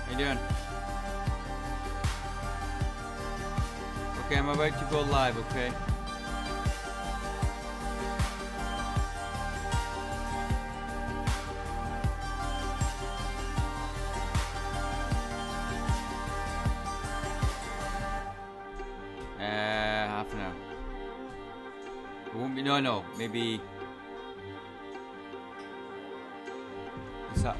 How you doing? Okay, I'm about to go live, okay? Half an hour. It won't be, no, maybe... What's up?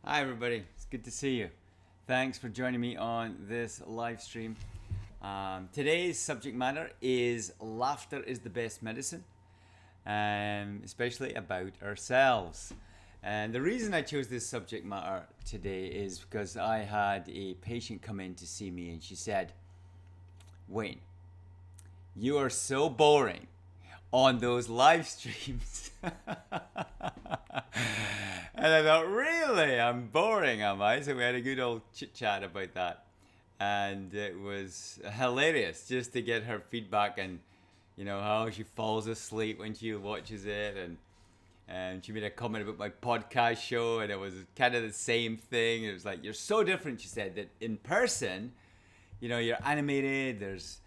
Hi everybody, it's good to see you. Thanks for joining me on this live stream. Today's subject matter is laughter is the best medicine, especially about ourselves. And the reason I chose this subject matter today is because I had a patient come in to see me and she said, Wayne, you are so boring on those live streams. And I thought, really? I'm boring, am I? So we had a good old chit chat about that. And it was hilarious just to get her feedback and, you know, how she falls asleep when she watches it. And she made a comment about my podcast show, and it was kind of the same thing. It was like, you're so different, she said, that in person, you know, you're animated, there's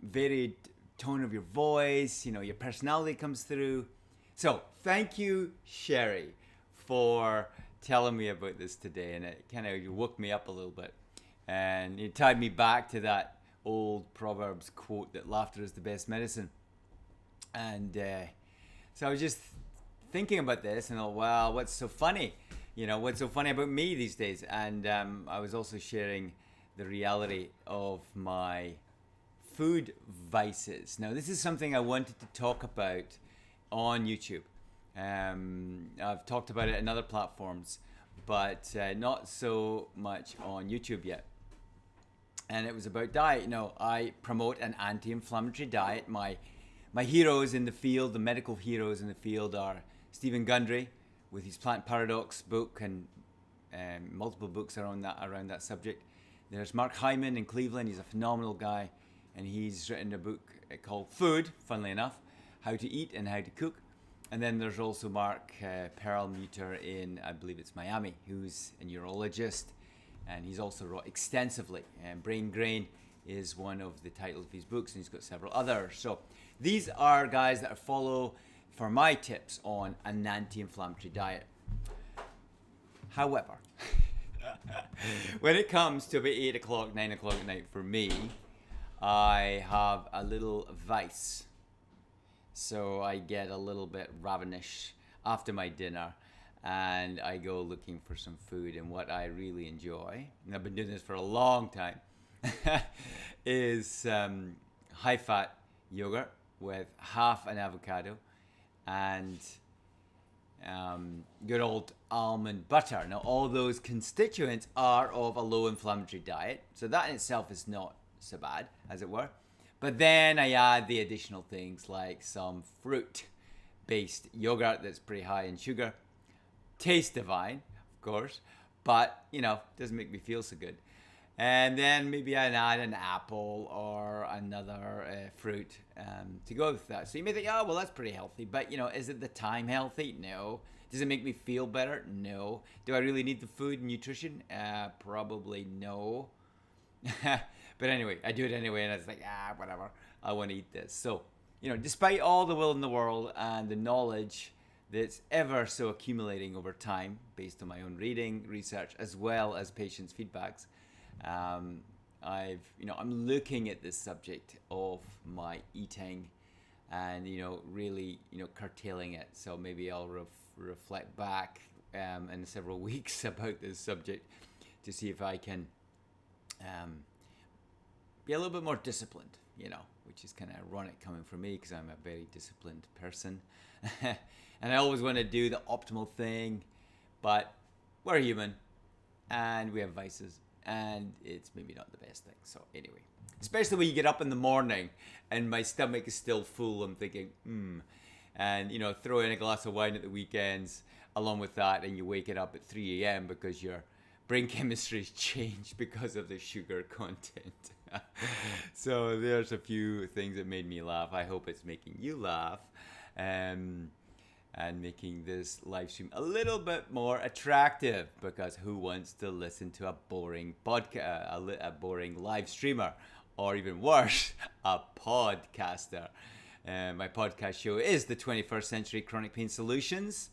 varied tone of your voice, you know, your personality comes through. So thank you, Sherry, for telling me about this today, and it kind of woke me up a little bit, and it tied me back to that old Proverbs quote that laughter is the best medicine. And so I was just thinking about this, and thought, wow, what's so funny? You know, what's so funny about me these days? And I was also sharing the reality of my food vices. Now, this is something I wanted to talk about on YouTube. I've talked about it in other platforms, but not so much on YouTube yet. And it was about diet. You know, I promote an anti-inflammatory diet. My heroes in the field, the medical heroes in the field, are Stephen Gundry with his Plant Paradox book and multiple books around that subject. There's Mark Hyman in Cleveland. He's a phenomenal guy, and he's written a book called Food, funnily enough, How to Eat and How to Cook. And then there's also Mark Perlmutter in, I believe it's Miami, who's a neurologist, and he's also wrote extensively. Brain Grain is one of the titles of his books, and he's got several others. So these are guys that I follow for my tips on an anti-inflammatory diet. However, when it comes to about 8 o'clock, 9 o'clock at night for me, I have a little vice. So I get a little bit ravenous after my dinner, and I go looking for some food. And what I really enjoy, and I've been doing this for a long time, is high-fat yogurt with half an avocado and good old almond butter. Now, all those constituents are of a low inflammatory diet, so that in itself is not so bad, as it were. But then I add the additional things like some fruit-based yogurt that's pretty high in sugar. Tastes divine, of course, but, doesn't make me feel so good. And then maybe I add an apple or another fruit to go with that. So you may think, oh, well, that's pretty healthy. But, is it the time healthy? No. Does it make me feel better? No. Do I really need the food and nutrition? Probably no. But anyway, I do it anyway, and it's like, whatever. I want to eat this. So, despite all the will in the world and the knowledge that's ever so accumulating over time, based on my own reading, research, as well as patients' feedbacks, I'm looking at this subject of my eating and, really, curtailing it. So maybe I'll reflect back in several weeks about this subject to see if I can be a little bit more disciplined, which is kind of ironic coming from me because I'm a very disciplined person. And I always want to do the optimal thing, but we're human and we have vices. And it's maybe not the best thing. So anyway, especially when you get up in the morning and my stomach is still full, I'm thinking, and throw in a glass of wine at the weekends along with that, and you wake it up at 3 a.m. because your brain chemistry's changed because of the sugar content. So there's a few things that made me laugh. I hope it's making you laugh. And making this live stream a little bit more attractive, because who wants to listen to a boring podcast, a boring live streamer, or even worse, a podcaster? My podcast show is the 21st Century Chronic Pain Solutions.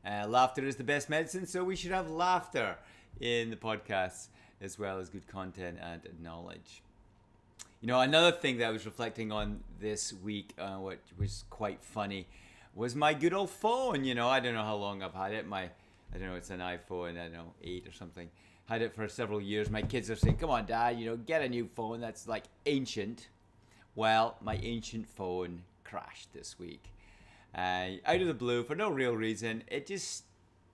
Laughter is the best medicine, so we should have laughter in the podcasts as well as good content and knowledge. Another thing that I was reflecting on this week, which was quite funny, was my good old phone. I don't know how long I've had it. I don't know, it's an iPhone, 8 or something. Had it for several years. My kids are saying, come on, Dad, get a new phone. That's like ancient. Well, my ancient phone crashed this week. Out of the blue, for no real reason, it just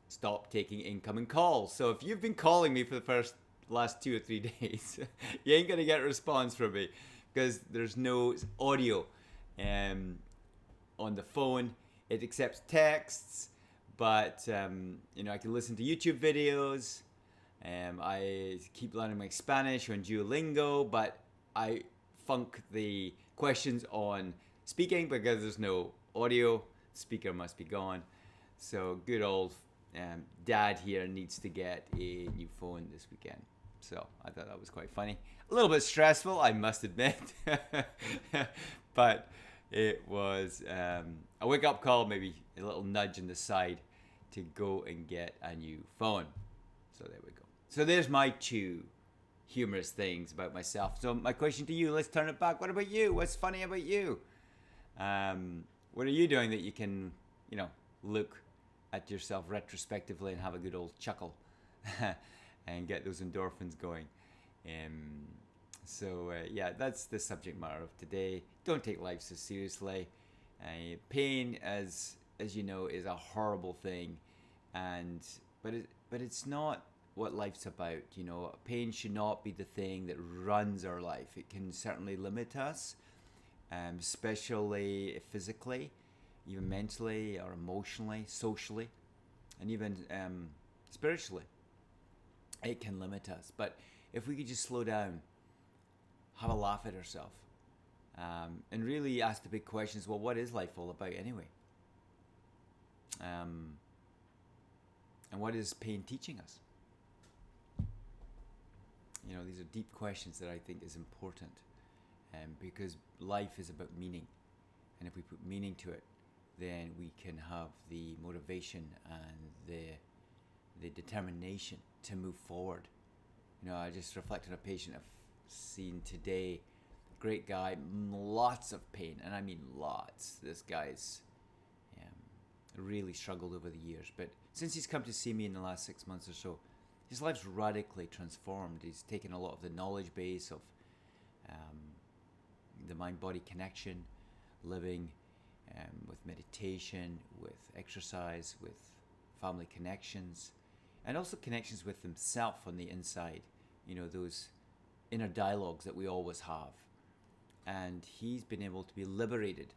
stopped taking incoming calls. So if you've been calling me for the last 2 or 3 days, you ain't going to get a response from me because there's no audio on the phone. It accepts texts, but I can listen to YouTube videos. I keep learning my Spanish on Duolingo, but I funk the questions on speaking because there's no audio. Speaker must be gone. So good old Dad here needs to get a new phone this weekend. So I thought that was quite funny. A little bit stressful, I must admit, but it was a wake-up call, maybe a little nudge in the side to go and get a new phone. So there we go. So there's my 2 humorous things about myself. So my question to you, let's turn it back. What about you? What's funny about you? What are you doing that you can, look at yourself retrospectively and have a good old chuckle and get those endorphins going? So that's the subject matter of today. Don't take life so seriously. Pain, as you know, is a horrible thing, but it's not what life's about. Pain should not be the thing that runs our life. It can certainly limit us, especially physically, even mentally or emotionally, socially, and even spiritually. It can limit us. But if we could just slow down, have a laugh at ourselves, and really ask the big questions. Well, what is life all about anyway? And what is pain teaching us? These are deep questions that I think is important, because life is about meaning. And if we put meaning to it, then we can have the motivation and the determination to move forward. I just reflected on a patient I've seen today. Great guy, lots of pain, and I mean lots. This guy's really struggled over the years, but since he's come to see me in the last 6 months or so, his life's radically transformed. He's taken a lot of the knowledge base of the mind-body connection, living, with meditation, with exercise, with family connections, and also connections with himself on the inside, those inner dialogues that we always have. And he's been able to be liberated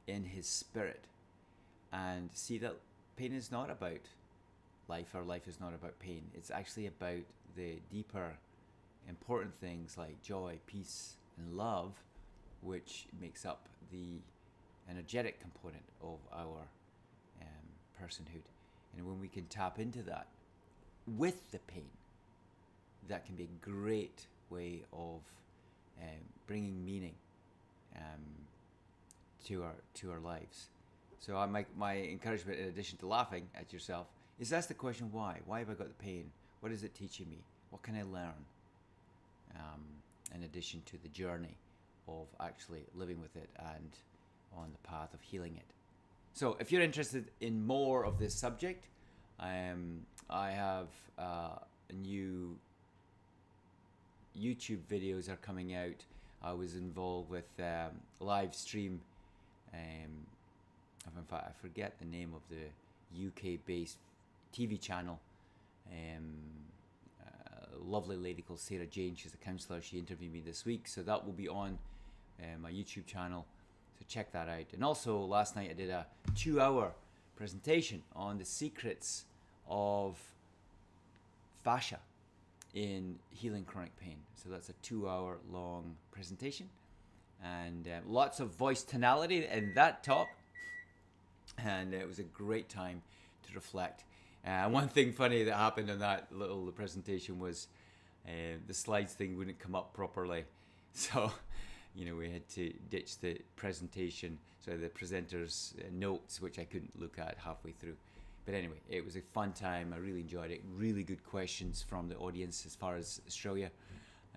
in his spirit and see that pain is not about life, or life is not about pain. It's actually about the deeper, important things like joy, peace, and love, which makes up the energetic component of our personhood. And when we can tap into that with the pain, that can be a great way of bringing meaning to our lives. So my encouragement, in addition to laughing at yourself, is ask the question, why? Why have I got the pain? What is it teaching me? What can I learn? In addition to the journey of actually living with it and on the path of healing it. So if you're interested in more of this subject, I have new YouTube videos are coming out. I was involved with live stream. In fact, I forget the name of the UK-based TV channel. A lovely lady called Sarah Jane. She's a counsellor. She interviewed me this week, so that will be on my YouTube channel. So check that out. And also, last night I did a 2-hour presentation on the secrets of fascia in healing chronic pain. So that's a 2-hour long presentation, and lots of voice tonality in that talk, and it was a great time to reflect. One thing funny that happened in that little presentation was the slides thing wouldn't come up properly, so we had to ditch the presentation, so the presenter's notes, which I couldn't look at halfway through. But anyway, it was a fun time. I really enjoyed it. Really good questions from the audience as far as Australia.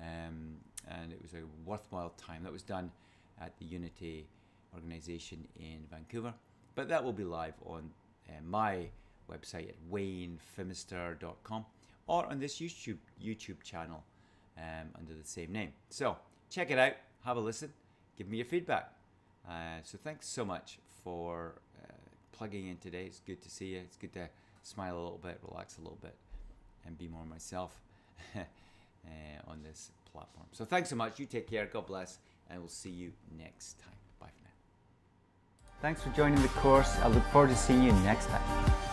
And it was a worthwhile time. That was done at the Unity organization in Vancouver. But that will be live on my website at waynefimister.com, or on this YouTube channel under the same name. So check it out. Have a listen. Give me your feedback. So thanks so much for plugging in today. It's good to see you. It's good to smile a little bit, relax a little bit, and be more myself on this platform. So thanks so much. You take care. God bless, and we'll see you next time. Bye for now. Thanks for joining the course. I look forward to seeing you next time.